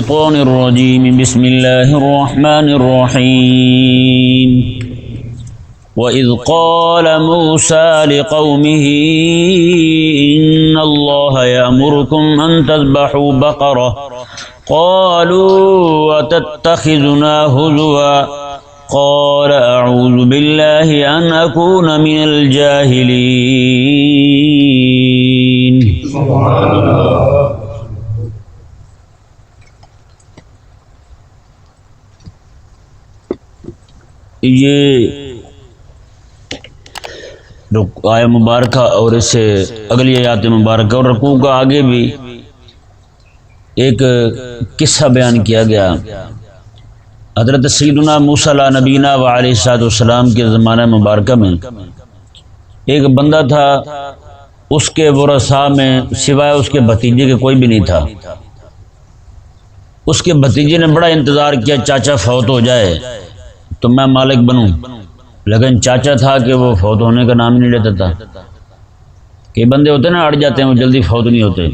الشيطان الرجيم بسم الله الرحمن الرحيم وإذ قال موسى لقومه إن الله يأمركم أن تذبحوا بقرة قالوا أتتخذنا هزوا قال أعوذ بالله أن أكون من الجاهلين یہ آیہ مبارکہ اور اس سے اگلی آیات مبارکہ اور رکوع کا آگے بھی ایک قصہ بیان کیا گیا۔ حضرت سیدنا موسیٰ علیہ نبینا و علیہ السلام کے زمانہ مبارکہ میں ایک بندہ تھا، اس کے ورثاء میں سوائے اس کے بھتیجے کے کوئی بھی نہیں تھا۔ اس کے بھتیجے نے بڑا انتظار کیا چاچا فوت ہو جائے تو میں مالک بنوں، لیکن چاچا تھا کہ وہ فوت ہونے کا نام ہی نہیں لیتا تھا۔ کئی بندے ہوتے ہیں نا، اڑ جاتے ہیں، وہ جلدی فوت نہیں ہوتے۔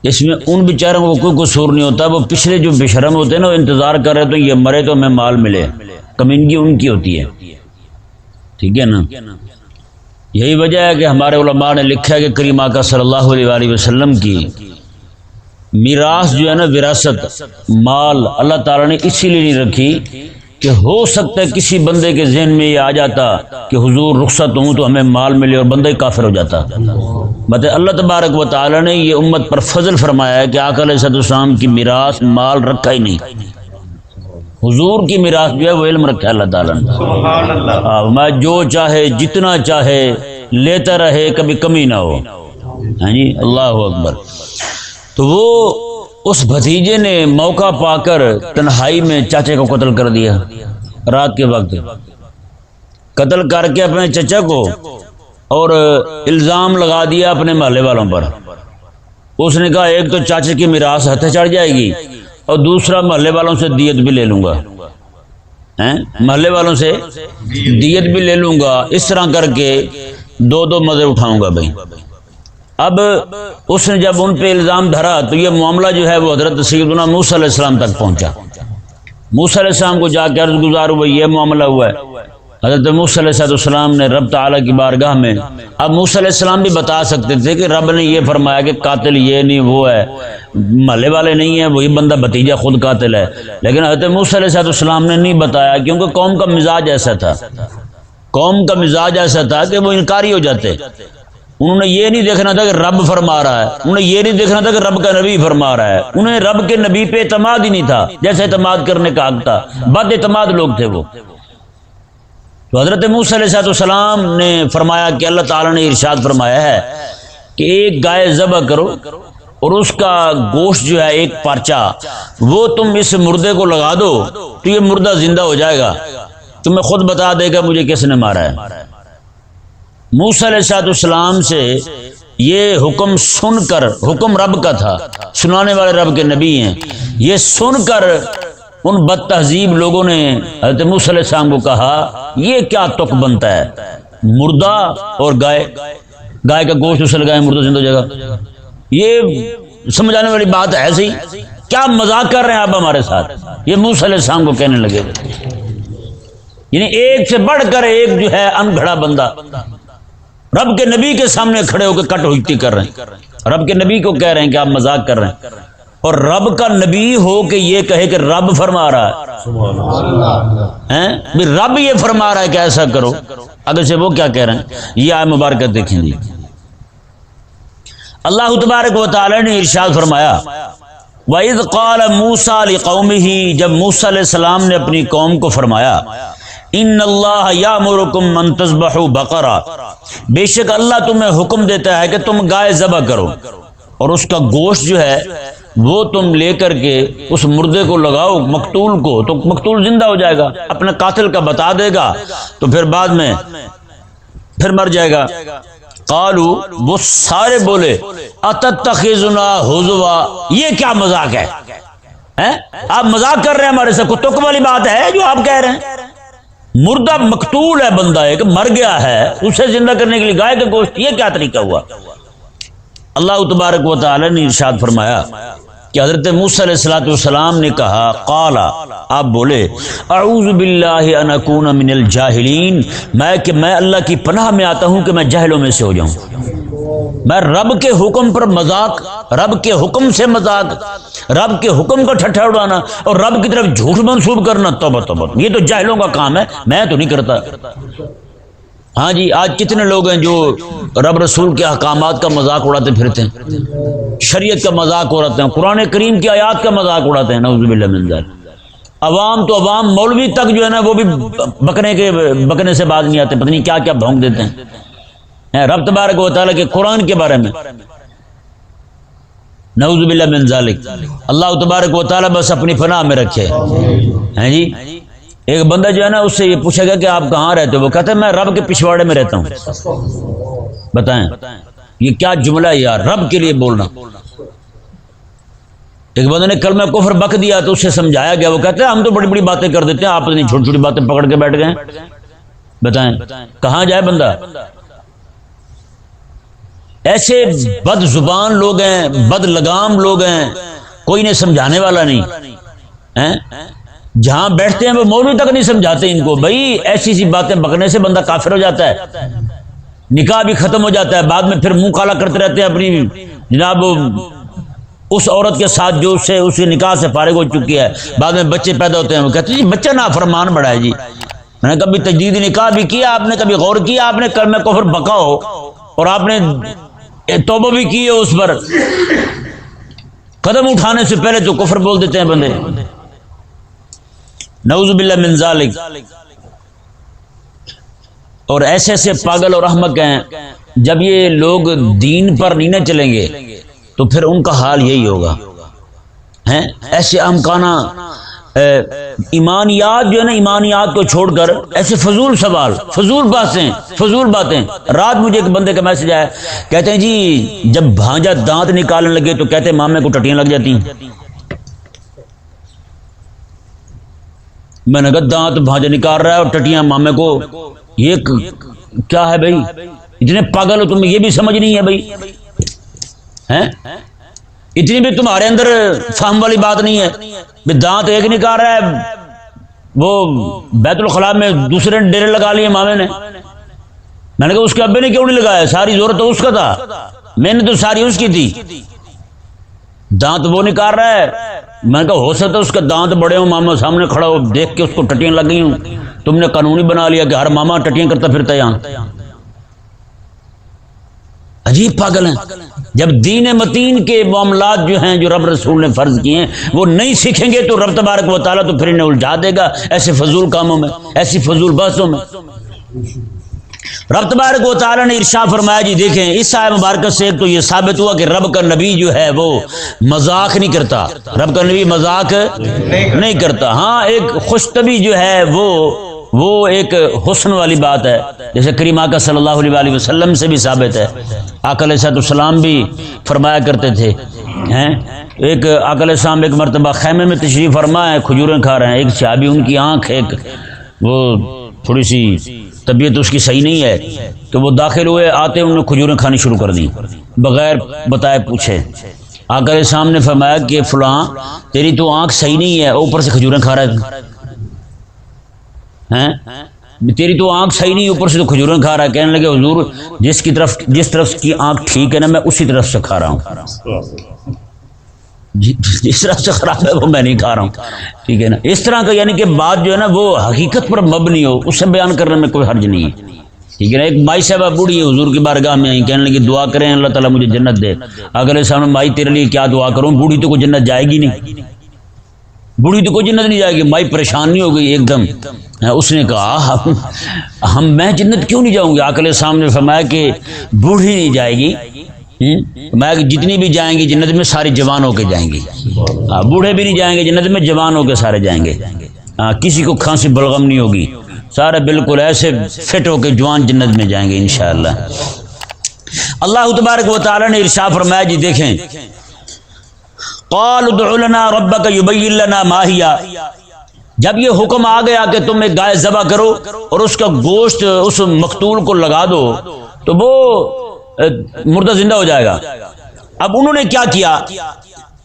اس میں ان بیچاروں کو کوئی قصور نہیں ہوتا، وہ پچھلے جو بے شرم ہوتے ہیں نا، وہ انتظار کر رہے تو یہ مرے تو ہمیں مال ملے، کمینگی ان کی ہوتی ہے، ٹھیک ہے نا۔ یہی وجہ ہے کہ ہمارے علماء نے لکھا ہے کہ کریم آقا صلی اللہ علیہ وآلہ وسلم کی میراث جو ہے نا، وراثت مال، اللہ تعالیٰ نے اسی لیے نہیں رکھی کہ ہو سکتا ہے کسی بندے کے ذہن میں یہ آ جاتا کہ حضور رخصت ہوں تو ہمیں مال ملے اور بندہ ہی کافر ہو جاتا۔ مطلب اللہ تبارک و تعالیٰ نے یہ امت پر فضل فرمایا ہے کہ آقا علیہ السلام کی میراث مال رکھا ہی نہیں، حضور کی میراث جو ہے وہ علم رکھا ہے اللہ تعالیٰ نے۔ میں جو چاہے جتنا چاہے لیتا رہے، کبھی کمی نہ ہو۔ ہاں جی، اللہ اکبر۔ تو وہ اس بھتیجے نے موقع پا کر تنہائی میں چاچے کو قتل کر دیا، رات کے وقت قتل کر کے اپنے چچا کو، اور الزام لگا دیا اپنے محلے والوں پر۔ اس نے کہا ایک تو چاچے کی میراث ہتھے چڑھ جائے گی اور دوسرا محلے والوں سے دیت بھی لے لوں گا، محلے والوں سے دیت بھی لے لوں گا، اس طرح کر کے دو مزے اٹھاؤں گا بھائی۔ اب اس نے جب ان پہ الزام دھرا تو یہ معاملہ جو ہے وہ حضرت سیدنا موسیٰ علیہ السلام تک پہنچا۔ موسیٰ علیہ السلام کو جا کے عرض گزار ہوا یہ معاملہ ہوا ہے۔ حضرت موسیٰ علیہ السلام نے رب تعالیٰ کی بارگاہ میں، اب موسیٰ علیہ السلام بھی بتا سکتے تھے کہ رب نے یہ فرمایا کہ قاتل یہ نہیں وہ ہے، محلے والے نہیں ہیں، وہی بندہ بھتیجا خود قاتل ہے، لیکن حضرت موسیٰ علیہ السلام نے نہیں بتایا، کیونکہ قوم کا مزاج ایسا تھا، قوم کا مزاج ایسا تھا کہ وہ انکاری ہو جاتے۔ انہوں نے یہ نہیں دیکھنا تھا کہ رب فرما رہا ہے، انہوں نے یہ نہیں دیکھنا تھا کہ رب کا نبی فرما رہا ہے، انہیں رب کے نبی پہ اعتماد ہی نہیں تھا جیسے اعتماد کرنے کا حق تھا، بد اعتماد لوگ تھے وہ۔ تو حضرت موسیٰ علیہ السلام نے فرمایا کہ اللہ تعالیٰ نے ارشاد فرمایا ہے کہ ایک گائے ذبح کرو اور اس کا گوشت جو ہے ایک پرچہ وہ تم اس مردے کو لگا دو تو یہ مردہ زندہ ہو جائے گا، تمہیں خود بتا دے گا مجھے کس نے مارا ہے۔ موسیٰ علیہ السلام سے یہ حکم سن کر، حکم رب کا تھا، سنانے والے رب کے نبی ہیں، یہ سن کر ان بد تہذیب لوگوں نے حضرت موسیٰ علیہ السلام کو کہا یہ کیا تک بنتا ہے، مردہ اور گائے کا گوشت اسے لگائے مردہ زندہ ہو جائے گا، یہ سمجھ آنے والی بات ہے صحیح؟ کیا مذاق کر رہے ہیں آپ ہمارے ساتھ؟ یہ موسیٰ علیہ السلام کو کہنے لگے، یعنی ایک سے بڑھ کر ایک جو ہے انگھڑا بندہ رب کے نبی کے سامنے کھڑے ہو کے کٹ ہوتی کر رہے ہیں، رب کے نبی کو کہہ رہے ہیں کہ آپ مذاق کر رہے ہیں، اور رب کا نبی ہو کہ یہ کہے کہ رب فرما رہا ہے، رب یہ فرما رہا ہے کہ ایسا کرو، اگر سے وہ کیا کہہ رہے ہیں؟ یہ آیت مبارکہ دیکھیں گے۔ اللہ تبارک و تعالی نے ارشاد فرمایا وَإِذْ قَالَ مُوسَىٰ لِقَوْمِهِ، جب موسیٰ علیہ السلام نے اپنی قوم کو فرمایا ان اللہ یامرکم ان تذبحوا بقرہ، بے شک اللہ تمہیں حکم دیتا ہے کہ تم گائے ذبح کرو اور اس کا گوشت جو ہے وہ تم لے کر کے اس مردے کو لگاؤ مقتول کو، تو مقتول زندہ ہو جائے گا، اپنے قاتل کا بتا دے گا تو پھر بعد میں پھر مر جائے گا۔ قالو، وہ سارے بولے اتتخذنا ہزوا، یہ کیا مذاق ہے؟ آپ مذاق کر رہے ہیں ہمارے سے، کوئی تک والی بات ہے جو آپ کہہ رہے ہیں؟ مردہ مقتول ہے بندہ ایک، مر گیا ہے، اسے زندہ کرنے کے لیے گائے کا گوشت، یہ کیا طریقہ ہوا؟ اللہ تبارک و تعالی نے ارشاد فرمایا کہ حضرت موسیٰ علیہ السلام نے کہا قال، آپ بولے اعوذ باللہ ان اکون من الجاہلین، میں اللہ کی پناہ میں آتا ہوں کہ میں جاہلوں میں سے ہو جاؤں. میں رب کے حکم پر مذاق، رب کے حکم سے مذاق، رب کے حکم کا ٹھٹھا اڑانا اور رب کی طرف جھوٹ منسوب کرنا، توبہ توبہ، یہ تو جاہلوں کا کام ہے، میں تو نہیں کرتا. ہاں جی، آج کتنے لوگ ہیں جو رب رسول کے احکامات کا مذاق اڑاتے پھرتے ہیں، شریعت کا مذاق اڑاتے ہیں، قرآن کریم کی آیات کا مذاق اڑاتے ہیں، نعوذ باللہ من ذلک. عوام تو عوام، مولوی تک جو ہے نا وہ بھی بکنے سے باز نہیں آتے، پتہ نہیں کیا کیا بھونک دیتے ہیں رب تبارک و تعالیٰ کے قرآن کے بارے میں، نعوذ باللہ من ذلک. اللہ تبارک و تعالیٰ بس اپنی پناہ میں رکھے. ہیں جی، ایک بندہ جو ہے نا اس سے یہ پوچھا گیا کہ آپ کہاں رہتے ہو، وہ کہتے ہیں میں رب کے پچھواڑے میں رہتا ہوں. بتائیں یہ کیا جملہ ہے یار، رب کے لیے بولنا. ایک بندے نے کلمہ کفر بک دیا تو اسے سمجھایا گیا، وہ کہتے ہیں ہم تو بڑی بڑی باتیں کر دیتے ہیں، آپ اتنی چھوٹی چھوٹی باتیں پکڑ کے بیٹھ گئے. بتائیں کہاں جائے بندہ. ایسے بد زبان لوگ ہیں، بد لگام لوگ ہیں، کوئی انہیں سمجھانے والا نہیں. جہاں بیٹھتے ہیں وہ مولوی تک نہیں سمجھاتے ان کو. بھائی ایسی سی باتیں بکنے سے بندہ کافر ہو جاتا ہے، نکاح بھی ختم ہو جاتا ہے، بعد میں پھر منہ کالا کرتے رہتے ہیں اپنی جناب اس عورت کے ساتھ جو اس کے نکاح سے فارغ ہو چکی ہے. بعد میں بچے پیدا ہوتے ہیں، وہ کہتے ہیں جی بچہ نافرمان بڑا ہے جی. میں نے کبھی تجدید نکاح بھی کیا آپ نے، کبھی غور کیا آپ نے کلمہ کفر بکا ہو اور آپ نے توبہ بھی کی ہے اس پر. قدم اٹھانے سے پہلے تو کفر بول دیتے ہیں بندے، نعوذ باللہ من ذالک. اور ایسے ایسے پاگل اور احمق ہیں، جب یہ لوگ دین پر نہیں نہ چلیں گے تو پھر ان کا حال یہی ہوگا. ہیں ایسے احمقانہ ایمانیات جو ہے نا، ایمانیات کو چھوڑ کر ایسے فضول سوال، فضول باتیں. رات مجھے ایک بندے کا میسج آیا، کہتے ہیں جی جب بھانجا دانت نکالنے لگے تو کہتے ہیں مامے کو ٹٹیاں لگ جاتی ہیں. میں نے کہا دانت بھانجا نکال رہا ہے اور ٹٹیاں مامے کو، یہ کیا ہے بھائی؟ اتنے پاگل ہو تم، یہ بھی سمجھ نہیں ہے بھائی. ہیں اتنی بھی تمہارے اندر فہم والی بات نہیں ہے. دانت ایک نکال رہا ہے، وہ بیت الخلاء میں دوسرے ڈیرے لگا لیے مامے نے. میں نے کہا اس کے ابے نے کیوں نہیں لگایا؟ ساری ضرورت تو اس کا تھا، میں نے تو ساری اس کی تھی. دانت وہ نکال رہا ہے. میں نے کہا ہو سکتا ہے اس کا دانت بڑے ہوں، ماما سامنے کھڑا ہو دیکھ کے اس کو ٹٹیاں لگ گئی ہوں. تم نے قانونی بنا لیا کہ ہر ماما ٹٹیاں کرتا پھرتا ہے. یہاں عجیب پاگل ہیں. جب دین متین کے معاملات جو ہیں جو رب رسول نے فرض کیے ہیں وہ نہیں سیکھیں گے تو رب تبارک و تعالیٰ تو پھر انہیں الجھا دے گا ایسے فضول کاموں میں، ایسی فضول بحثوں میں. رب تبارک و تعالیٰ نے ارشاد فرمایا جی دیکھیں اس آیت مبارکہ سے ایک تو یہ ثابت ہوا کہ رب کا نبی جو ہے وہ مذاق نہیں کرتا، رب کا نبی مذاق نہیں کرتا. ہاں ایک خوش طبی جو ہے وہ ایک حسن والی بات ہے، جیسے کریم آقا صلی اللہ علیہ وسلم سے بھی ثابت ہے. آقا علیہ السلام بھی فرمایا کرتے تھے. ایک آقا علیہ السلام ایک مرتبہ خیمے میں تشریف فرما ہے، کھجوریں کھا رہے ہیں. ایک صحابی ان کی آنکھ ایک وہ تھوڑی سی طبیعت اس کی صحیح نہیں ہے تو وہ داخل ہوئے، آتے انہوں نے کھجوریں کھانی شروع کر دی بغیر بتائے پوچھے. آقا علیہ السلام نے فرمایا کہ فلاں تیری تو آنکھ صحیح نہیں ہے، اوپر سے کھجوریں کھا رہا ہے. تیری تو آنکھ صحیح نہیں، اوپر سے تو کھجوریں کھا رہا ہے. کہنے لگے حضور جس طرف کی آنکھ ٹھیک ہے نا میں اسی طرف سے کھا رہا ہوں، جس طرح سے خراب ہے وہ میں نہیں کھا رہا ہوں. ٹھیک ہے نا، اس طرح کا یعنی کہ بات جو ہے نا وہ حقیقت پر مبنی ہو، اسے بیان کرنے میں کوئی حرج نہیں ہے. ٹھیک ہے نا. ایک مائی صاحبہ بوڑھی ہے حضور کی بارگاہ میں آئی، کہنے لگی دعا کریں اللہ تعالیٰ مجھے جنت دے. اگلے سامنے مائی تیرے لیے کیا دعا کروں، بوڑھی تو کوئی جنت جائے گی نہیں، بوڑھی تو کوئی جنت نہیں جائے گی. مائی پریشان نہیں ہو گئی ایک دم. اس نے کہا میں جنت کیوں نہیں جاؤں گی؟ آقا علیہ السلام نے فرمایا کہ بوڑھی نہیں جائے گی، میں جتنی بھی جائیں گی جنت میں ساری جوان ہو کے جائیں گی. بوڑھے بھی نہیں جائیں گے جنت میں، جوان ہو کے سارے جائیں گے. کسی کو کھانسی بلغم نہیں ہوگی، سارے بالکل ایسے فٹ ہو کے جوان جنت میں جائیں گے انشاءاللہ. اللہ تبارک و تعالی نے ارشاد فرمایا جی دیکھیں قال ادع لنا ربک یبین لنا ما ہی، جب یہ حکم آ گیا کہ تم ایک گائے ذبح کرو اور اس کا گوشت اس مقتول کو لگا دو تو وہ مردہ زندہ ہو جائے گا. اب انہوں نے کیا کیا؟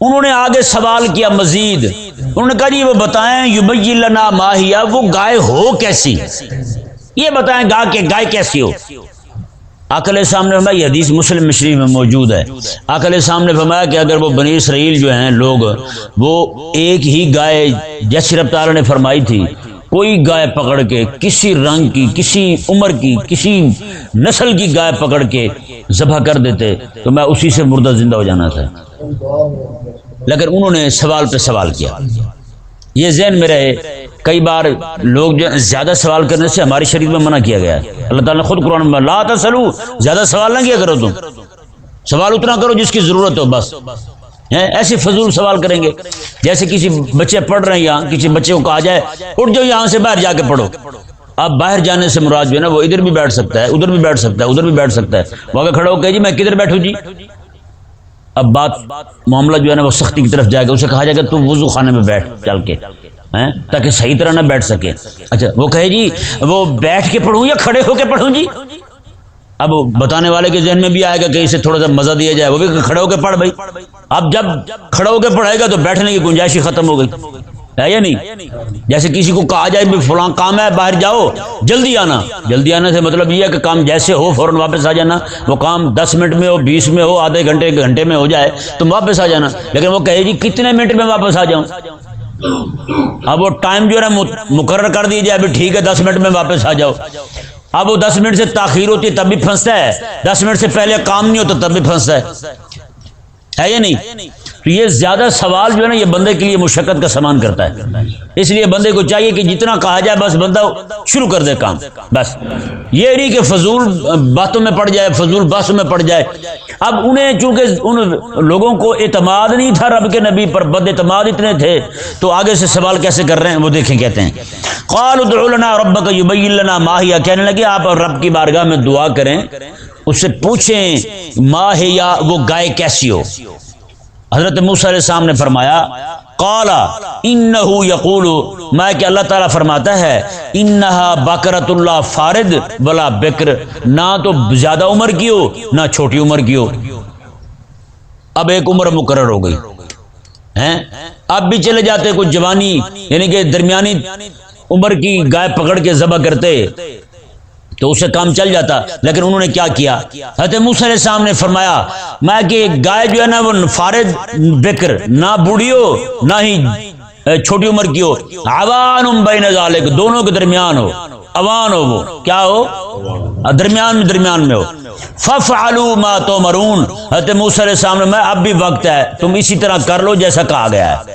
انہوں نے آگے سوال کیا مزید، انہوں نے کہا جی وہ بتائیں یبین لنا ما ہی، وہ گائے ہو کیسی، یہ بتائیں گائے کیسی ہو۔ آقا علیہ السلام نے فرمایا، یہ حدیث مسلم شریف میں موجود ہے، آقا علیہ السلام نے فرمایا کہ اگر وہ بنی اسرائیل جو ہیں لوگ، وہ ایک ہی گائے جیسے رب تعالیٰ نے فرمائی تھی، کوئی گائے پکڑ کے کسی رنگ کی، کسی عمر کی، کسی نسل کی گائے پکڑ کے ذبح کر دیتے تو میں اسی سے مردہ زندہ ہو جانا تھا، لیکن انہوں نے سوال پہ سوال کیا۔ یہ ذہن میں رہے، کئی بار لوگ جو زیادہ سوال کرنے سے ہماری شریعت میں منع کیا گیا ہے۔ اللہ تعالیٰ نے خود قرآن میں لا تسلو، زیادہ سوال نہ کیا کرو، تم سوال اتنا کرو جس کی ضرورت ہو بس۔ ایسے فضول سوال کریں گے، جیسے کسی بچے پڑھ رہے ہیں یہاں، کسی بچے کو کہا جائے اٹھ جاؤ یہاں سے باہر جا کے پڑھو، اب باہر جانے سے مراد جو ہے نا وہ ادھر بھی بیٹھ سکتا ہے، ادھر بھی بیٹھ سکتا ہے، ادھر بھی بیٹھ سکتا ہے، وہاں کھڑا ہو کہ جی میں کدھر بیٹھوں جی، اب بات معاملہ جو ہے نا وہ سختی کی طرف جائے گا، اسے کہا جائے گا تم وضو خانے میں بیٹھ چل کے، تاکہ صحیح طرح نہ بیٹھ سکے۔ اچھا وہ کہے جی وہ بیٹھ کے پڑھوں یا کھڑے ہو کے پڑھوں جی، اب بتانے والے کے ذہن میں بھی آئے گا کہ اسے تھوڑا سا مزہ دیا جائے، وہ بھی کھڑے ہو کے پڑھ بھائی، اب جب کھڑے ہو کے پڑھائے گا تو بیٹھنے کی گنجائش ہی ختم ہو گئی ہے یا نہیں؟ جیسے کسی کو کہا جائے بھی فلاں کام ہے باہر جاؤ جلدی آنا، جلدی آنے سے مطلب یہ ہے کہ کام جیسے ہو فوراً واپس آ جانا، وہ کام 10 منٹ میں ہو، 20 میں ہو، آدھے گھنٹے گھنٹے میں ہو جائے تم واپس آ جانا، لیکن وہ کہے جی کتنے منٹ میں واپس آ جاؤں، اب وہ ٹائم جو ہے نا مقرر کر دی جائے، ابھی ٹھیک ہے 10 منٹ میں واپس آ جاؤ، اب وہ 10 منٹ سے تاخیر ہوتی ہے تب بھی پھنستا ہے، 10 منٹ سے پہلے کام نہیں ہوتا تب بھی پھنستا ہے یا نہیں؟ تو یہ زیادہ سوال جو ہے نا یہ بندے کے لیے مشقت کا سامان کرتا ہے، اس لیے بندے کو چاہیے کہ جتنا کہا جائے بس بندہ شروع کر دے کام، بس یہ نہیں کہ فضول باتوں میں پڑ جائے، فضول بحثوں میں پڑ جائے۔ اب انہیں چونکہ ان لوگوں کو اعتماد نہیں تھا رب کے نبی پر، بد اعتماد اتنے تھے، تو آگے سے سوال کیسے کر رہے ہیں وہ دیکھیں، کہتے ہیں قالوا ادع لنا ربک یبین لنا ما ہی، کہنے لگے آپ رب کی بارگاہ میں دعا کریں، اس سے پوچھیں ما ہی یا وہ گائے کیسی ہو۔ حضرت موسیٰ علیہ السلام نے فرمایا قال انہ یقول، میں کہ اللہ تعالیٰ فرماتا ہے انہا بکرۃ اللہ فارد ولا بکر، نہ تو زیادہ عمر کی ہو نہ چھوٹی عمر کی ہو۔ اب ایک عمر مقرر ہو گئی ہیں، اب بھی چلے جاتے کچھ جوانی یعنی کہ درمیانی عمر کی گائے پکڑ کے ذبح کرتے تو اسے کام چل جاتا، لیکن انہوں نے کیا کیا؟ حضرت موسیٰ علیہ السلام نے فرمایا میں کہ گائے جو ہے نا وہ فارد بکر، نہ بوڑھی ہو نہ ہی چھوٹی عمر کی ہو، عوان بین ذالک، دونوں کے درمیان ہو، عوان ہو، وہ کیا ہو درمیان میں ہو۔ فافعلوا ما تؤمرون، حضرت موسیٰ علیہ السلام نے میں اب بھی وقت ہے، تم اسی طرح کر لو جیسا کہا گیا ہے،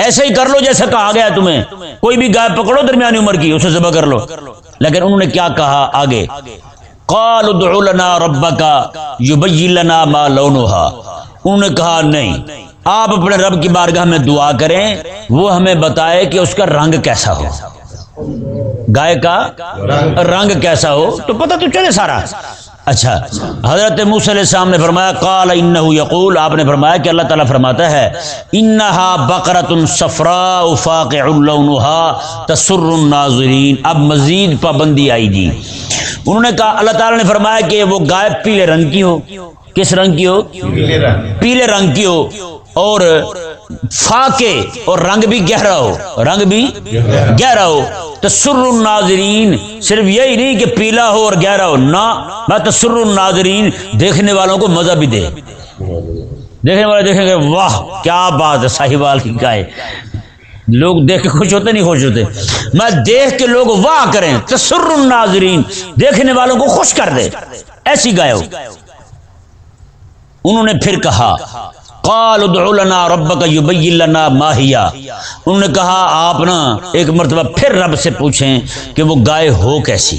ایسے ہی کر لو جیسا کہا گیا ہے تمہیں، کوئی بھی گائے پکڑو درمیانی عمر کی اسے ذبح کر لو۔ لیکن انہوں نے کیا کہا آگے؟ قالوا ادع لنا ربک یبین لنا ما لونھا، انہوں نے کہا نہیں، آپ اپنے رب کی بارگاہ میں دعا کریں وہ ہمیں بتائے کہ اس کا رنگ کیسا ہو، گائے کا رنگ کیسا ہو تو پتہ تو چلے سارا۔ اچھا حضرت موسیٰ علیہ السلام نے فرمایا قال انہ یقول، آپ نے فرمایا کہ اللہ تعالیٰ فرماتا ہے انہا بقرۃ صفراء فاقع لونھا تسر الناظرین۔ اب مزید پابندی آئی جی، انہوں نے کہا اللہ تعالیٰ نے فرمایا کہ وہ گائے پیلے رنگ کی ہو، کس رنگ کی ہو؟ پیلے رنگ کی ہو، اور فاقع، اور رنگ بھی گہرا ہو، رنگ بھی گہرا ہو، تسر الناظرین، صرف یہی نہیں کہ پیلا ہو اور گہرا ہو، نہ میں تسر الناظرین، دیکھنے والوں کو مزہ بھی دے، دیکھنے والے دیکھیں گے واہ کیا بات ہے، صاحبال کی گائے، لوگ دیکھ کے خوش ہوتے نہیں خوش ہوتے، میں دیکھ کے لوگ واہ کریں، تسر الناظرین، دیکھنے والوں کو خوش کر دے، ایسی گائے ہو۔ انہوں نے پھر کہا قال ادع لنا ربک یبین لنا ما ہی، انہوں نے کہا آپ نا ایک مرتبہ پھر رب سے پوچھیں کہ وہ گائے ہو کیسی۔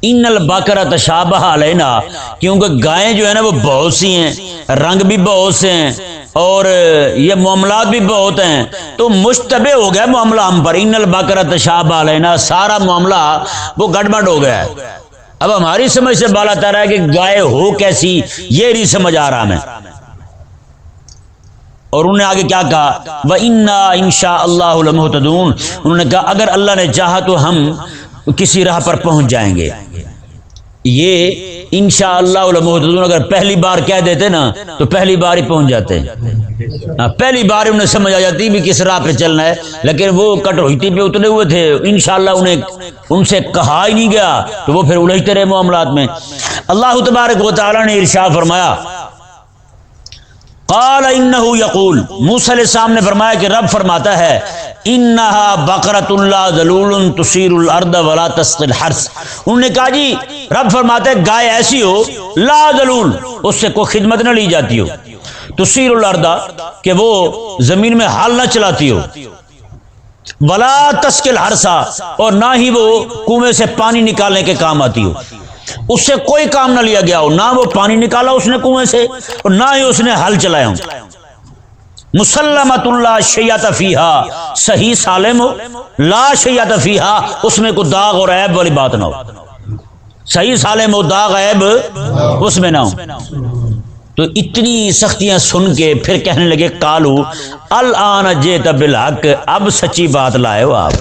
ان البقرۃ تشابہ علینا، کیونکہ گائیں جو ہے نا وہ بہت سی ہیں، رنگ بھی بہت سے ہیں اور یہ معاملات بھی بہت ہیں، تو مشتبہ ہو گیا معاملہ ہم پر، ان البقرۃ تشابہ علینا، سارا معاملہ وہ گڑبڑ ہو گیا ہے، اب ہماری سمجھ سے بالا تر ہے کہ گائے ہو کیسی یہ نہیں سمجھ آ رہا ہمیں۔ اور انہوں نے آگے کیا کہا وَإِنَّا إِن شَاءَ اللَّهُ لَمُهْتَدُونَ، انہوں نے کہا اگر اللہ نے چاہا تو ہم کسی راہ پر پہنچ جائیں گے۔ یہ انشاءاللہ لمہتدون اگر پہلی بار کہہ دیتے نا تو پہلی بار ہی پہنچ جاتے. پہلی بار انہیں سمجھ آ جاتی بھی کس راہ پہ چلنا ہے، لیکن وہ کٹوتی پہ اتنے ہوئے تھے، انشاءاللہ ان سے کہا ہی نہیں گیا تو وہ پھر الجھتے رہے معاملات میں. اللہ تبارک و تعالی نے ارشاد فرمایا قال انہ یقول، موسیٰ علیہ السلام نے فرمایا کہ رب فرماتا ہے انہا بقرۃ لا ذلول تثیر الارض ولا تسقی الحرث. انہوں نے کہا جی رب فرماتا ہے گائے ایسی ہو لا ذلول، اس سے کوئی خدمت نہ لی جاتی ہو، تثیر الارض کہ وہ زمین میں حال نہ چلاتی ہو، ولا تسقی الحرث اور نہ ہی وہ کنویں سے پانی نکالنے کے کام آتی ہو. اس سے کوئی کام نہ لیا گیا ہو، نہ وہ پانی نکالا اس نے کنویں سے اور نہ ہی اس نے ہل چلایا ہو. مسلمۃ لا شیۃ فیہا، صحیح سالم ہو، لا شیۃ فیہا اس میں کوئی داغ اور عیب والی بات نہ ہو، صحیح سالم ہو، داغ عیب اس میں نہ ہو. تو اتنی سختیاں سن کے پھر کہنے لگے قالو الآن جئت بالحق، اب سچی بات لائے ہو آپ.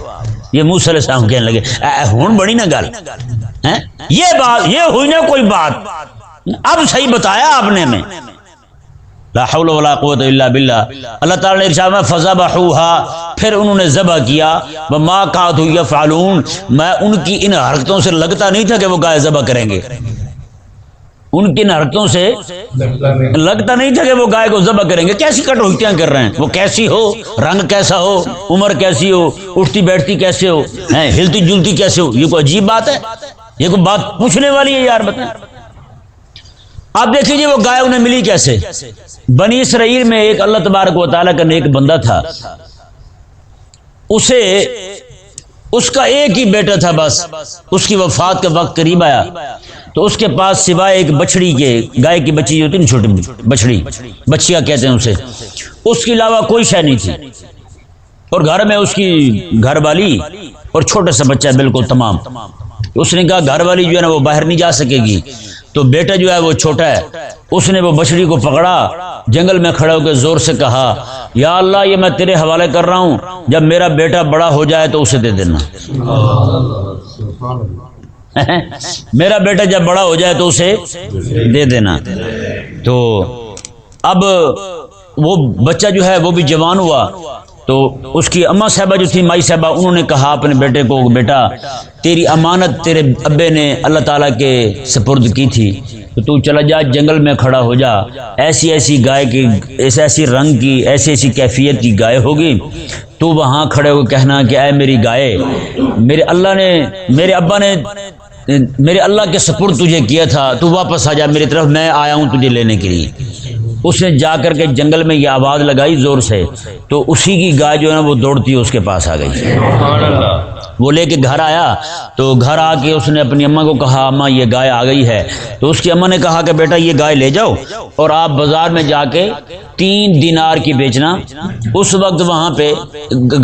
یہ موسیٰ علیہ السلام کہنے لگے ہون بڑی نا گل، یہ بات یہ ہوئی نا کوئی بات، اب صحیح بتایا آپ نے ہمیں. لا حول ولا قوت الا باللہ. اللہ تعالی نے ارشاد میں فذبحوها، پھر انہوں نے ذبح کیا، وما كادوا يفعلون، میں ان کی ان حرکتوں سے لگتا نہیں تھا کہ وہ گائے ذبح کریں گے، ان کی ان حرکتوں سے لگتا نہیں تھا کہ وہ گائے کو ذبح کریں گے. کیسی کٹوتیاں کر رہے ہیں، وہ کیسی ہو، رنگ کیسا ہو، عمر کیسی ہو، اٹھتی بیٹھتی کیسے ہو، ہلتی جلتی کیسے ہو، یہ کوئی عجیب بات ہے، یہ کوئی بات پوچھنے والی ہے یار بتائیں. آپ دیکھ لیجیے وہ گائے انہیں ملی کیسے. بنی اسرائیل میں ایک اللہ تبارک و تعالیٰ کا نیک بندہ تھا، اسے اس کا ایک ہی بیٹا تھا، بس اس کی وفات کا وقت قریب آیا تو اس کے پاس سوائے ایک بچڑی کے، گائے کی بچی ہوتی نا چھوٹی بچڑی، بچیا کہتے ہیں اسے، اس کے علاوہ کوئی شے نہیں تھی. اور گھر میں اس کی گھر والی اور چھوٹا سا بچہ بالکل تمام. اس نے کہا گھر والی جو ہے نا وہ باہر نہیں جا سکے گی، تو بیٹا جو ہے وہ چھوٹا ہے، اس نے وہ بچڑی کو پکڑا، جنگل میں کھڑے ہو کے زور سے کہا یا اللہ یہ میں تیرے حوالے کر رہا ہوں، جب میرا بیٹا بڑا ہو جائے تو اسے دے دینا. میرا بیٹا جب بڑا ہو جائے تو اسے دے دینا. تو اب وہ بچہ جو ہے وہ بھی جوان ہوا، تو اس کی اماں صاحبہ جو تھی، مائی صاحبہ، انہوں نے کہا اپنے بیٹے کو بیٹا تیری امانت تیرے ابے نے اللہ تعالیٰ کے سپرد کی تھی، تو چلا جا جنگل میں کھڑا ہو جا، ایسی ایسی گائے کی، ایسی رنگ کی، ایسی ایسی کیفیت کی گائے ہوگی، تو وہاں کھڑے ہو کہنا کہ اے میری گائے، میرے اللہ نے، میرے ابا نے میرے اللہ کے سپرد تجھے کیا تھا، تو واپس آ جا میری طرف، میں آیا ہوں تجھے لینے کے لیے. اس نے جا کر کے جنگل میں یہ آواز لگائی زور سے، تو اسی کی گائے جو ہے نا وہ دوڑتی اس کے پاس آ گئی. وہ لے کے گھر آیا، تو گھر آ کے اس نے اپنی اماں کو کہا اماں یہ گائے آ گئی ہے. تو اس کی اماں نے کہا کہ بیٹا یہ گائے لے جاؤ اور آپ بازار میں جا کے 3 دینار کی بیچنا. اس وقت وہاں پہ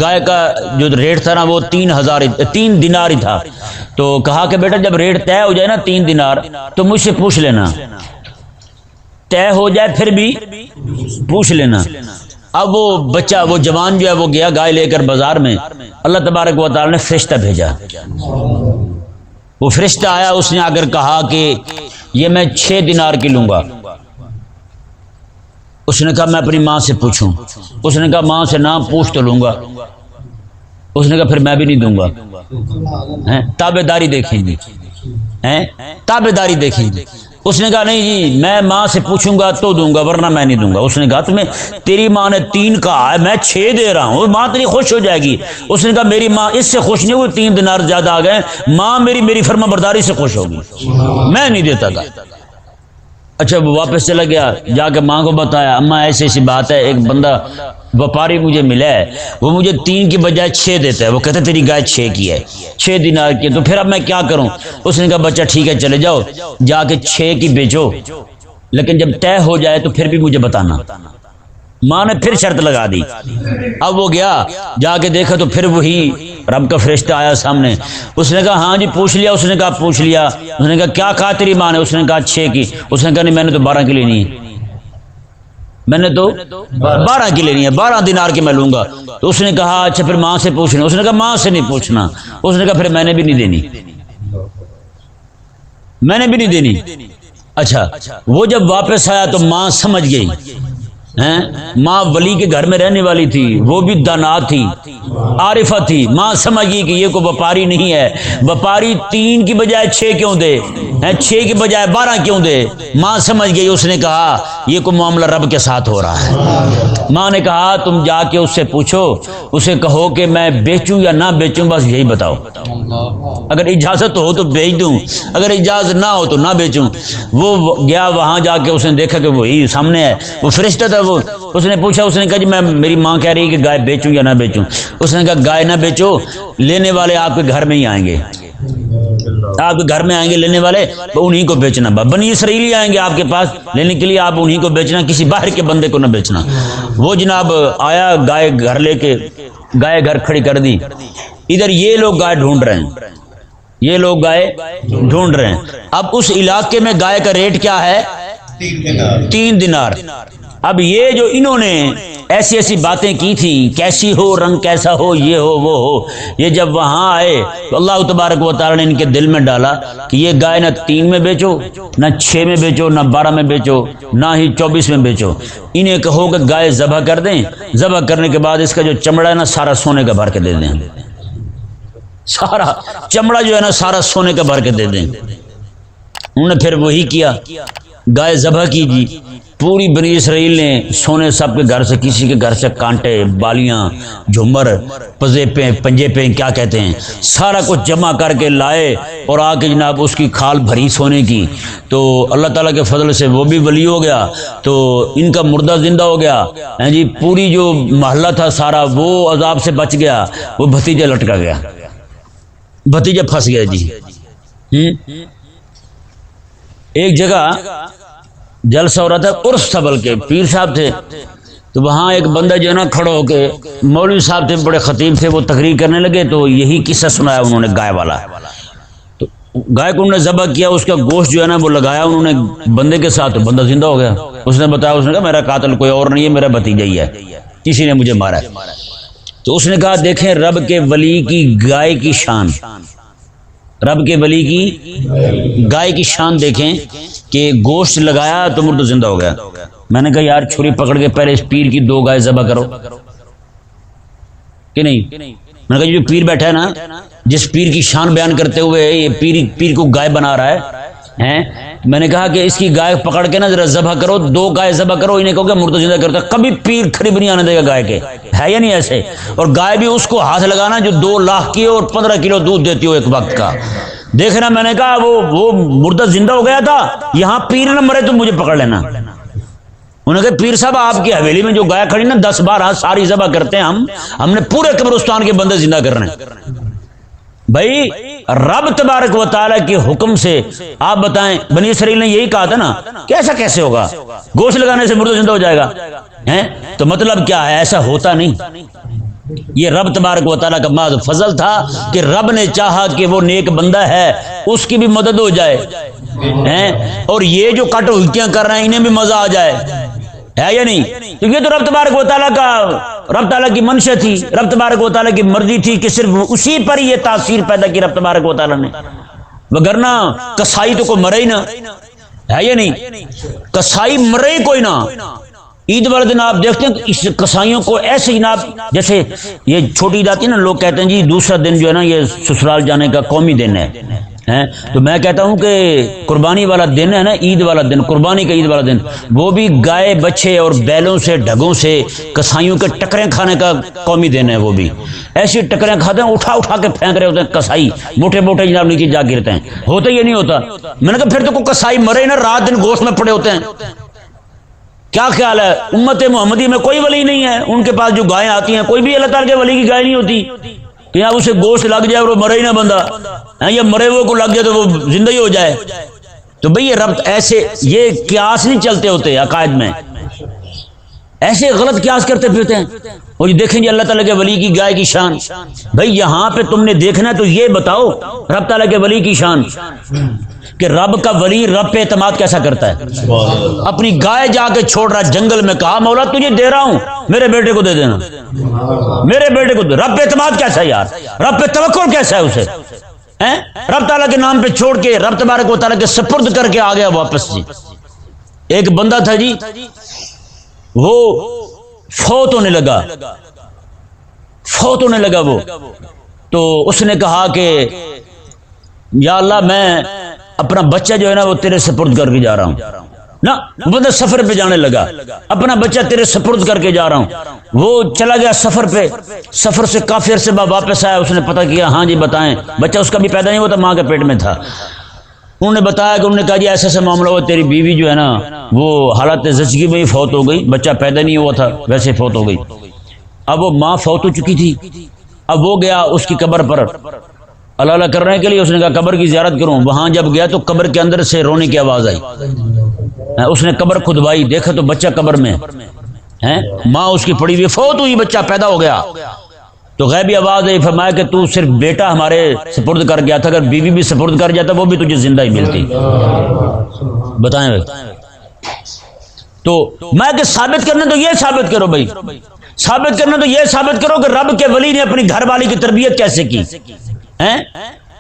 گائے کا جو ریٹ تھا نا وہ 3 دینار ہی تھا. تو کہا کہ بیٹا جب ریٹ طے ہو جائے نا 3 دینار تو مجھ سے پوچھ لینا، طے ہو جائے پھر بھی پوچھ لینا. اب وہ بچہ، وہ جوان جو ہے وہ گیا گائے لے کر بازار میں. اللہ تبارک و تعالی نے فرشتہ بھیجا، وہ فرشتہ آیا، اس نے آ کر کہا کہ یہ میں 6 دینار کی لوں گا. اس نے کہا میں اپنی ماں سے پوچھوں. اس نے کہا ماں سے نہ پوچھ تو لوں گا. اس نے کہا پھر میں بھی نہیں دوں گا، تابع داری دیکھیں گی، تابع داری دیکھیں گی. اس نے کہا نہیں جی میں ماں سے پوچھوں گا تو دوں گا ورنہ میں نہیں دوں گا. اس نے کہا تمہیں تیری ماں نے 3 کہا ہے، میں 6 دے رہا ہوں، ماں تیری خوش ہو جائے گی. اس نے کہا میری ماں اس سے خوش نہیں ہوئی، 3 دینار زیادہ آ گئے، ماں میری فرما برداری سے خوش ہوگی، میں نہیں دیتا تھا. اچھا وہ واپس چلا گیا، جا کے ماں کو بتایا اماں ایسی ایسی بات ہے، ایک بندہ وپاری مجھے ملا ہے، وہ مجھے 3 کی بجائے 6 دیتا ہے، وہ کہتا ہے تیری گائے 6 کی ہے، 6 دینار کی، تو پھر اب میں کیا کروں. اس نے کہا بچہ ٹھیک ہے چلے جاؤ، جا کے 6 کی بیچو، لیکن جب طے ہو جائے تو پھر بھی مجھے بتانا. ماں نے پھر شرط لگا دی. اب وہ گیا، جا کے دیکھا تو پھر وہی رب کا فرشتہ آیا سامنے. اس نے کہا ہاں جی پوچھ لیا. اس نے کہا پوچھ لیا. اس نے کہا کیا کہا تیری ماں نے؟ اس نے کہا 6 کی. اس نے کہا نہیں میں نے تو 12 کی لینی ہے، میں نے تو 12 کی لینی ہے، 12 دینار کی میں لوں گا. تو اس نے کہا اچھا پھر ماں سے پوچھنا. اس نے کہا ماں سے نہیں پوچھنا. اس نے کہا پھر میں نے بھی نہیں دینی، میں نے بھی نہیں دینی. اچھا وہ جب واپس آیا تو ماں سمجھ گئی، ماں ولی کے گھر میں رہنے والی تھی، وہ بھی دانا تھی، عارفہ تھی، ماں سمجھ گئی کہ یہ کوئی وپاری نہیں ہے، وپاری 3 کی بجائے 6 کیوں دے، 6 کی بجائے 12 کیوں دے؟ ماں سمجھ گئی، اس نے کہا یہ کوئی معاملہ رب کے ساتھ ہو رہا ہے۔ ماں نے کہا تم جا کے اس سے پوچھو، اسے کہو کہ میں بیچوں یا نہ بیچوں، بس یہی بتاؤ، اگر اجازت ہو تو بیچ دوں، اگر اجازت نہ ہو تو نہ بیچوں۔ وہ گیا، وہاں جا کے اس نے دیکھا کہ وہی سامنے ہے، وہ فرشتہ تھا، وہ اس نے پوچھا، اس نے کہا جی میں، میری ماں کہہ رہی ہے کہ گائے بیچوں یا نہ بیچوں۔ اس نے کہا گائے نہ بیچو، لینے والے آپ کے گھر میں ہی آئیں گے، آپ کے گھر میں آئیں گے لینے والے، انہیں کو بیچنا، بنی اسرائیلی آئیں گے آپ کے پاس لینے کے لیے، آپ انہیں کو بیچنا، کسی باہر کے بندے کو نہ بیچنا۔ وہ جناب آیا، گائے گھر لے کے، گائے گھر کھڑی کر دی، ادھر یہ لوگ گائے ڈھونڈ رہے ہیں، یہ لوگ گائے ڈھونڈ رہے ہیں۔ اب اس علاقے میں گائے کا ریٹ کیا ہے؟ 3 دینار۔ اب یہ جو انہوں نے ایسی ایسی باتیں کی تھی، کیسی ہو، رنگ کیسا ہو، یہ ہو وہ ہو، یہ جب وہاں آئے تو اللہ تبارک و تعالی نے ان کے دل میں ڈالا کہ یہ گائے نہ 3 میں بیچو، نہ 6 میں بیچو، نہ 12 میں بیچو، نہ ہی 24 میں بیچو، انہیں کہو کہ گائے ذبح کر دیں، ذبح کرنے کے بعد اس کا جو چمڑا ہے نا سارا سونے کا بھر کے دے دیں، سارا چمڑا جو ہے نا سارا سونے کا بھر کے دے دیں۔ انہوں نے پھر وہی کیا، گائے ذبح کی جی، پوری بنی اسرائیل نے سونے سب کے گھر سے، کسی کے گھر سے کانٹے، بالیاں، جھومر، پنجے پہ کیا کہتے ہیں، سارا کچھ جمع کر کے لائے اور آ کے جناب اس کی کھال بھری سونے کی۔ تو اللہ تعالیٰ کے فضل سے وہ بھی ولی ہو گیا، تو ان کا مردہ زندہ ہو گیا جی، پوری جو محلہ تھا سارا وہ عذاب سے بچ گیا، وہ بھتیجا لٹکا گیا، بھتیجا پھنس گیا جی۔ ایک جگہ جلسہ ہو رہا تھا، عرس تھا، بلکہ پیر صاحب تھے، تو وہاں ایک بندہ جو ہے نا کھڑا ہو کے، مولوی صاحب تھے، بڑے خطیب تھے، وہ تقریر کرنے لگے تو یہی قصہ سنایا انہوں نے گائے والا۔ تو گائے کو انہوں نے ذبح کیا، اس کا گوشت جو ہے نا وہ لگایا انہوں نے بندے کے ساتھ، تو بندہ زندہ ہو گیا۔ اس نے بتایا، اس نے کہا میرا قاتل کوئی اور نہیں ہے، میرا بھتیجا ہی ہے، کسی نے مجھے مارا ہے۔ تو اس نے کہا دیکھیں رب کے ولی کی گائے کی شان، رب کے ولی کی گائے کی شان دیکھیں کہ گوشت لگایا تو مردہ زندہ ہو گیا۔ میں نے کہا یار چھری پکڑ کے پہلے اس پیر کی 2 گائے ذبح کرو کہ نہیں؟ میں نے کہا جو پیر بیٹھا ہے نا، جس پیر کی شان بیان کرتے ہوئے یہ پیر کو گائے بنا رہا ہے، میں نے کہا کہ اس کی گائے پکڑ کے نا ذرا ذبح کرو، 2 گائے ذبح کرو، انہیں کہو کہ مردہ زندہ کرتا ہے، کبھی پیر قریب نہیں آنے دے گا گائے کے، ہے یا نہیں ایسے؟ اور گائے بھی اس کو ہاتھ لگانا جو 2 لاکھ کی اور 15 کلو دودھ دیتی ہو ایک وقت کا، دیکھنا۔ میں نے کہا وہ مردہ زندہ ہو گیا تھا، یہاں پیر نہ مرے تو مجھے پکڑ لینا۔ انہوں نے کہا پیر صاحب آپ کی حویلی میں جو گائے کھڑی نا 10-12 ساری ذبح کرتے ہیں ہم نے پورے قبرستان کے بندے زندہ کر رہے ہیں۔ بھائی رب تبارک و تعالیٰ کے حکم سے آپ بتائیں، بنی اسرائیل نے یہی کہا تھا نا کہ ایسا کیسے ہوگا، گوشت لگانے سے مردہ زندہ ہو جائے گا؟ تو مطلب کیا ہے، ایسا ہوتا نہیں۔ یہ رب تبارک و تعالیٰ کا محض فضل تھا کہ رب نے چاہا کہ وہ نیک بندہ ہے اس کی بھی مدد ہو جائے، اور یہ جو کٹ الٹیاں کر رہے ہیں انہیں بھی مزہ آ جائے، ہے یا نہیں؟ تو یہ تو رب تبارک و تعالیٰ کا، رب تعالیٰ کی منشا تھی، رب تبارک و تعالیٰ کی مرضی تھی کہ صرف اسی پر یہ تاثیر پیدا کی رب تبارک و تعالیٰ نے، وگرنہ کسائی تو کوئی مرے ہی نہ، ہے یا نہیں؟ کسائی مرے ہی کوئی نہ۔ عید والے دن آپ دیکھتے ہیں اس کسائیوں کو ایسے جناب، جیسے یہ چھوٹی عید آتی ہے نا، لوگ کہتے ہیں جی دوسرا دن جو ہے نا یہ سسرال جانے کا قومی دن ہے، تو میں کہتا ہوں کہ قربانی والا دن ہے نا، عید والا دن، قربانی کا عید والا دن، وہ بھی گائے بچے اور بیلوں سے ڈھگوں سے کسائیوں کے ٹکریں کھانے کا قومی دن ہے۔ وہ بھی ایسی ٹکریں کھاتے ہیں، اٹھا اٹھا کے پھینک رہے ہوتے ہیں کسائی، موٹے موٹے جناب نیچے جا گرتے ہیں، ہوتا یہ نہیں ہوتا؟ میں نے کہا پھر تو کوئی کسائی مرے نا، رات دن گوشت میں پڑے ہوتے ہیں۔ کیا خیال ہے امت محمدی میں کوئی ولی نہیں ہے؟ ان کے پاس جو گائیں آتی ہیں کوئی بھی اللہ تعالیٰ کے ولی کی گائے نہیں ہوتی کہ آپ اسے گوشت لگ جائے اور وہ مرے ہی نہ بندہ، یا مرے وہ کو لگ جائے تو وہ زندہ ہی ہو جائے۔ تو بھئی یہ رب ایسے یہ قیاس نہیں چلتے ہوتے عقائد میں، ایسے غلط قیاس کرتے پھرتے ہیں۔ اور یہ دیکھیں گے اللہ تعالیٰ کے ولی کی گائے کی شان، بھئی یہاں پہ تم نے دیکھنا ہے تو یہ بتاؤ رب تعالیٰ کے ولی کی شان کہ رب کا ولی رب پہ اعتماد کیسا کرتا ہے۔ اپنی گائے جا کے چھوڑ رہا جنگل میں، کہا مولا تجھے دے رہا ہوں میرے بیٹے کو دے دینا، میرے بیٹے کو دے۔ رب پہ اعتماد کیسا ہے یار، رب پہ توکل کیسا ہے اسے، رب تعالیٰ کے نام پہ چھوڑ کے رب تبارک و تعالیٰ کے سپرد کر کے آ گیا واپس جی. ایک بندہ تھا جی، وہ فوت ہونے لگا وہ، تو اس نے کہا کہ یا اللہ میں اپنا بچہ جو ہے نا وہ تیرے سپرد کر کے جا رہا ہوں نا. بندہ سفر پہ جانے لگا، اپنا بچہ تیرے سپرد کر کے جا رہا ہوں. وہ چلا گیا سفر پہ، سفر سے کافی عرصے بعد واپس آیا. اس نے پتہ کیا، ہاں جی بتائیں. بچہ اس کا بھی پیدا نہیں ہوا تھا، ماں کے پیٹ میں تھا. انہوں نے بتایا کہ انہوں نے کہا جی ایسا معاملہ ہوا، تیری بیوی جو ہے نا وہ حالت زچگی میں ہی فوت ہو گئی، بچہ پیدا نہیں ہوا تھا ویسے فوت ہو گئی. اب وہ ماں فوت ہو چکی تھی. اب وہ گیا اس کی قبر پر اللہ کرنے کے لیے. اس نے کہا قبر کی زیارت کروں. وہاں جب گیا تو قبر کے اندر سے رونے کی آواز آئی. اس نے قبر کھدوائی، دیکھا تو بچہ قبر میں ہے، ماں اس کی پڑی ہوئی فوت ہوئی، بچہ پیدا ہو گیا. تو غیبی آواز آئی، فرمایا کہ تو صرف بیٹا ہمارے سپرد کر گیا تھا، اگر بیوی بھی سپرد کر جاتا وہ بھی تجھے زندہ ہی ملتی. بتائیں بھائی. تو میں کہ ثابت کرنا تو یہ ثابت کرو بھائی، ثابت کرنا تو یہ ثابت کرو کہ رب کے ولی نے اپنی گھر والی کی تربیت کیسے کی.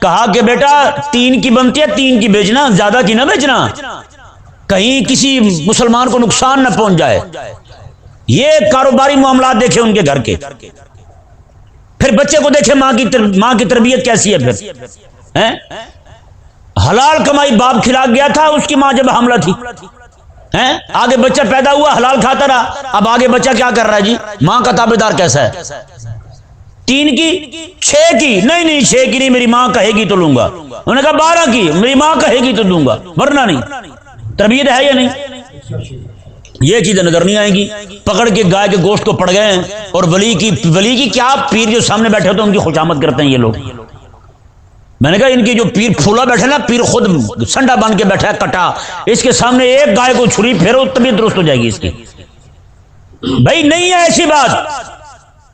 کہا کہ بیٹا 3 کی بنتی ہے، 3 کی بیچنا، زیادہ کی نہ بیچنا، کہیں کسی مسلمان کو نقصان نہ پہنچ جائے. یہ کاروباری معاملات دیکھے ان کے گھر کے. پھر بچے کو دیکھے ماں کی تربیت کیسی ہے. پھر حلال کمائی باپ کھلا گیا تھا، اس کی ماں جب حاملہ تھی، آگے بچہ پیدا ہوا، حلال کھاتا رہا. اب آگے بچہ کیا کر رہا ہے جی؟ ماں کا تابعدار کیسا ہے؟ 3 کی 6 کی نہیں 6 کی نہیں، میری ماں کہے گی تو لوں گا. انہوں نے کہا 12 کی، میری ماں کہے گی تو دوں گا، ورنہ نہیں. تربیت ہے یا نہیں؟ یہ چیزیں نظر نہیں آئیں گی. پکڑ کے گائے کے گوشت کو پڑ گئے ہیں. اور ولی کی کیا، پیر جو سامنے بیٹھے ہوتے ہیں ان کی خوشامد کرتے ہیں یہ لوگ. میں نے کہا ان کی جو پیر پھولا بیٹھے نا، پیر خود سنڈا بن کے بیٹھا ہے کٹا، اس کے سامنے ایک گائے کو چھری پھیرو طبیعت درست ہو جائے گی اس کی. بھائی نہیں ہے ایسی بات.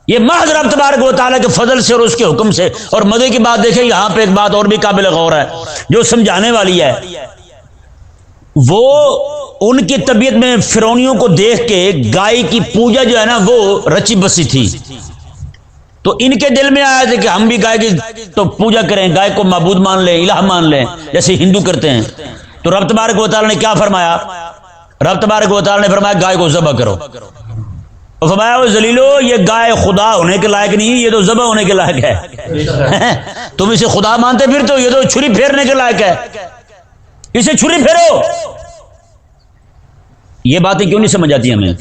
یہ محض رب تبارک و تعالیٰ کے فضل سے اور اس کے حکم سے. اور مزے کی بات دیکھیں، یہاں پہ ایک بات اور بھی قابل غور ہے جو سمجھانے والی ہے. وہ ان کی طبیعت میں فرعونیوں کو دیکھ کے گائے کی پوجا جو ہے نا وہ رچی بسی تھی. تو ان کے دل میں آیا تھا کہ ہم بھی گائے کی تو پوجا کریں، گائے کو معبود مان لیں، الہ مان لیں، جیسے ہندو کرتے ہیں. تو رب تبارک و تعالیٰ نے کیا فرمایا؟ رب تبارک و تعالیٰ نے فرمایا گائے کو ذبح کرو. اور فرمایا وہ ذلیلو، یہ گائے خدا ہونے کے لائق نہیں، یہ تو ذبح ہونے کے لائق ہے. تم اسے خدا مانتے پھرتے ہو، یہ تو چھری پھیرنے کے لائق ہے، اسے چھری پھیرو. یہ باتیں کیوں نہیں سمجھ آتی ہمیں؟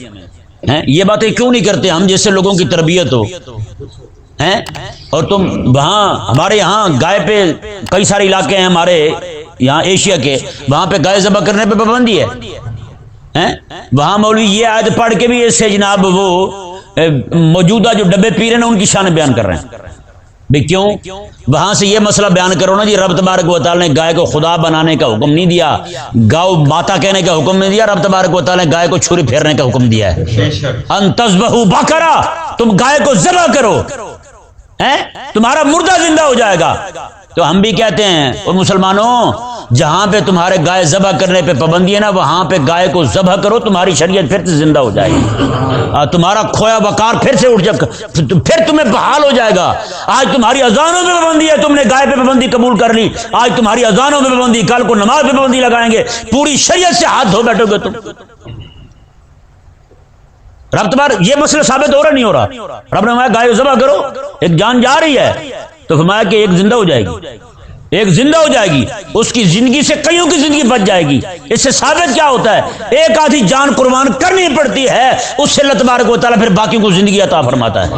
یہ باتیں کیوں نہیں کرتے ہم جیسے لوگوں کی تربیت ہو؟ اور تم وہاں ہمارے یہاں گائے پہ کئی سارے علاقے ہیں ہمارے یہاں ایشیا کے، وہاں پہ گائے ذبح کرنے پہ پابندی ہے. وہاں مولوی یہ آیت پڑھ کے بھی ایسے جناب وہ موجودہ جو ڈبے پیر ہیں نا ان کی شان بیان کر رہے ہیں. بھئی کیوں؟ وہاں سے یہ مسئلہ بیان کرو نا جی، رب تبارک و تعالیٰ نے گائے کو خدا بنانے کا حکم نہیں دیا، گاؤ ماتا کہنے کا حکم نہیں دیا. رب تبارک و تعالیٰ نے گائے کو چھری پھیرنے کا حکم دیا ہے. ان تذبحوا بقرہ، تم گائے کو ذبح کرو، تمہارا مردہ زندہ ہو جائے گا. تو ہم بھی کہتے ہیں اور مسلمانوں، جہاں پہ تمہارے گائے ذبح کرنے پہ پابندی ہے نا، وہاں پہ گائے کو ذبح کرو، تمہاری شریعت پھر سے زندہ ہو جائے گی، تمہارا کھویا وقار پھر سے اٹھ جائے، پھر تمہیں بحال ہو جائے گا. آج تمہاری اذانوں پہ پابندی ہے، تم نے گائے پہ پابندی قبول کر لی، آج تمہاری اذانوں پہ پابندی، کل کو نماز پہ پابندی لگائیں گے، پوری شریعت سے ہاتھ دھو بیٹھو گے تم. رب تبارک یہ مسئلہ ثابت ہو رہا نہیں ہو رہا؟ رب نے فرمایا گائے ذبح کرو، ایک جان جا رہی ہے، تو فرمایا کہ ایک زندہ ہو جائے گی، ایک زندہ ہو جائے گی، اس کی زندگی سے کئیوں کی زندگی بچ جائے گی. اس سے ثابت کیا ہوتا ہے؟ ایک آدھی جان قربان کرنی پڑتی ہے، اس سے اللہ تبارک و تعالیٰ پھر باقیوں کو زندگی عطا فرماتا ہے.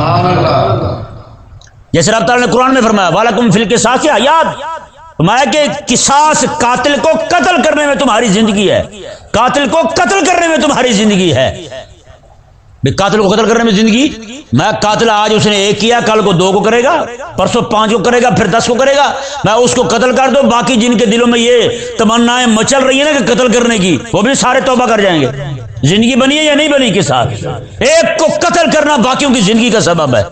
جیسے رب تعالیٰ نے قرآن میں فرمایا وَلَكُمْ فِي الْقِصَاصِ حَيَاةٌ، فرمایا کہ قصاص، قاتل کو قتل کرنے میں تمہاری زندگی ہے، قاتل کو قتل کرنے میں تمہاری زندگی ہے. قاتل کو قتل کرنے میں زندگی، میں قاتل آج اس نے 1 کیا، کل کو 2 کو کرے گا، پرسوں 5 کو کرے گا، پھر 10 کو کرے گا، میں اس کو قتل کر دوں. باقی جن کے دلوں میں یہ تمنائیں مچل رہی ہیں نا کہ قتل کرنے کی، وہ بھی سارے توبہ کر جائیں گے. زندگی بنی ہے یا نہیں بنی کے ساتھ؟ ایک کو قتل کرنا باقیوں کی زندگی کا سبب ہے.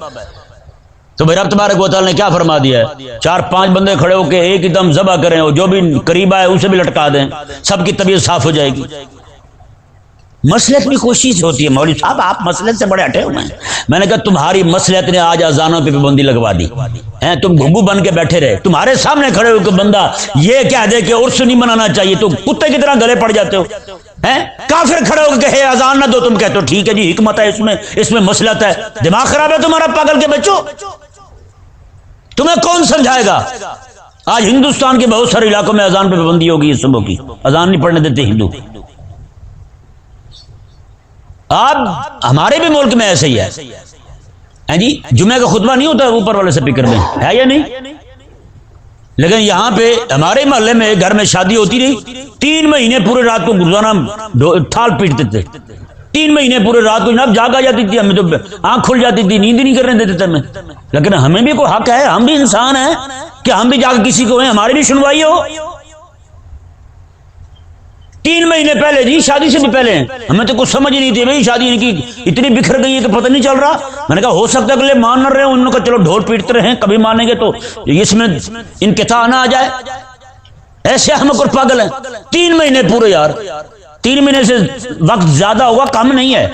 تو بھائی رب تبارک و تعالیٰ نے کیا فرما دیا ہے؟ 4-5 بندے کھڑے ہو کے ایک ہی دم ذبح کریں، اور جو بھی قریب آئے اسے بھی لٹکا دیں، سب کی طبیعت صاف ہو جائے گی. مصلحت بھی کوشش ہوتی ہے. مولوی صاحب آپ مصلحت سے بڑے ہٹے ہوئے ہیں. میں نے کہا تمہاری مصلحت نے آج اذانوں پہ پابندی لگوا دی ہیں. تم گھگو بن کے بیٹھے رہے. تمہارے سامنے کھڑے ہو کہ بندہ یہ کہہ دے کہ عرس نہیں منانا چاہیے تو کتے کی طرح گلے پڑ جاتے ہو ہیں. کافر کھڑے ہو کہ اذان نہ دو تم کہتے ہو ٹھیک ہے جی حکمت ہے اس میں مصلحت ہے. دماغ خراب ہے تمہارا پاگل کے بچوں. تمہیں کون سمجھائے گا؟ آج ہندوستان کے بہت سارے علاقوں میں اذان پہ پابندی ہوگی صبح کی. اذان نہیں پڑھنے دیتے ہندو. آپ ہمارے بھی ملک میں ایسے ہی ہے جی. جمعہ کا خطبہ نہیں ہوتا اوپر والے سپیکر میں ہے یا نہیں؟ لیکن یہاں پہ ہمارے محلے میں گھر میں شادی ہوتی رہی 3 مہینے پورے رات کو گردوانہ تھال پیٹتے تھے. 3 مہینے پورے رات کو جناب جاگ آ جاتی تھی. ہمیں تو آنکھ کھل جاتی تھی, نیند نہیں کرنے دیتے تھے ہمیں. لیکن ہمیں بھی کوئی حق ہے, ہم بھی انسان ہیں کہ ہم بھی جا کے کسی کو ہیں ہماری بھی سنوائی ہو. 3 مہینے پہلے جی شادی سے بھی پہلے ہمیں تو کچھ سمجھ نہیں تھی بھائی شادی ان کی اتنی بکھر گئی ہے کہ پتہ نہیں چل رہا. میں نے کہا ہو سکتا ہے کہ مان نہ رہے ہوں. انہوں نے کہا چلو ڈھول پیٹتے رہیں کبھی مانیں گے تو اس میں انقطاع نہ آ جائے. ایسے ہم کو پاگل ہیں. 3 مہینے پورے یار. 3 مہینے سے وقت زیادہ ہوگا کم نہیں ہے.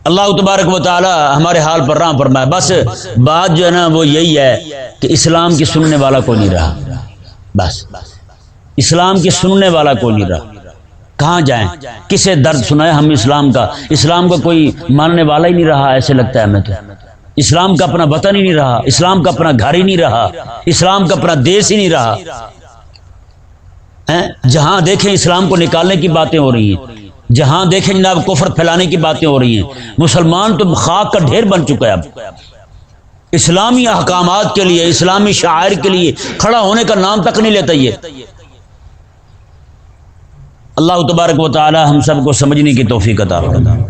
اللہ تبارک و تعالی ہمارے حال پر رحم فرمائے. بس بات جو ہے نا وہ یہی ہے کہ اسلام کی سننے والا کوئی نہیں رہا. بس اسلام کی سننے والا کوئی نہیں رہا. کہاں جائیں کسے درد سنائے ہم اسلام کا. اسلام کا کوئی ماننے والا ہی نہیں رہا ایسے لگتا ہے ہمیں تو. اسلام کا اپنا وطن ہی نہیں رہا. اسلام کا اپنا گھر ہی نہیں رہا. اسلام کا اپنا دیش ہی نہیں رہا. جہاں دیکھیں اسلام کو نکالنے کی باتیں ہو رہی ہیں. جہاں دیکھیں جناب کفر پھیلانے کی باتیں ہو رہی ہیں. مسلمان تو خاک کا ڈھیر بن چکا ہے. اب اسلامی احکامات کے لیے اسلامی شعائر کے لیے کھڑا ہونے کا نام تک نہیں لیتا. یہ اللہ تبارک و تعالی ہم سب کو سمجھنے کی توفیق عطا فرمائے.